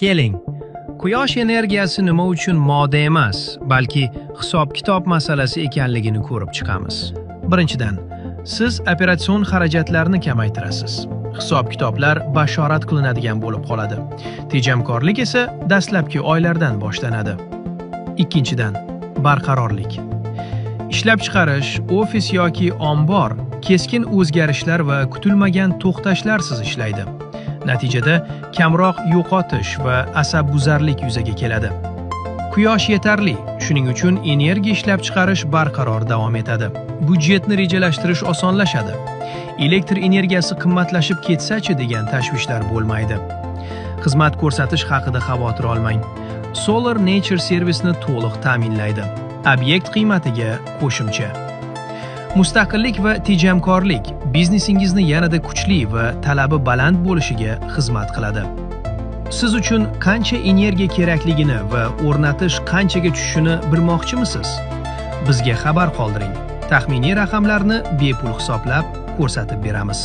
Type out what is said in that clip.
Keling, quyosh energiyasi nima uchun moda emas, balki hisob-kitob masalasi ekanligini ko'rib chiqamiz. Birinchidan, siz operatsion xarajatlarni kamaytirasiz. Hisob-kitoblar bashorat qilinadigan bo'lib qoladi. Tejamkorlik esa dastlabki oylardan boshlanadi. Ikkinchidan, barqarorlik. Ishlab chiqarish, ofis yoki ombor keskin o'zgarishlar va kutilmagan to'xtashlarsiz ishlaydi. Natijada kamroq yo'qotish va asabbuzarlik yuzaga keladi. Quyosh yetarli, shuning uchun energiya ishlab chiqarish barqaror davom etadi. Budjetni rejalashtirish osonlashadi. Elektr energiyasi qimmatlashib ketsa-chi degan tashvishlar bo'lmaydi. Xizmat ko'rsatish haqida xavotir olmang. Solar Nature servisni to'liq ta'minlaydi. Obyekt qiymatiga qo'shimcha. Mustaqillik va tejamkorlik biznesingizni yanada kuchli va talabi baland bo'lishiga xizmat qiladi. Siz uchun qancha energiya kerakligini va o'rnatish qanchaga tushishini bilmoqchimisiz? Bizga xabar qoldiring. Taxminiy raqamlarni bepul hisoblab ko'rsatib beramiz.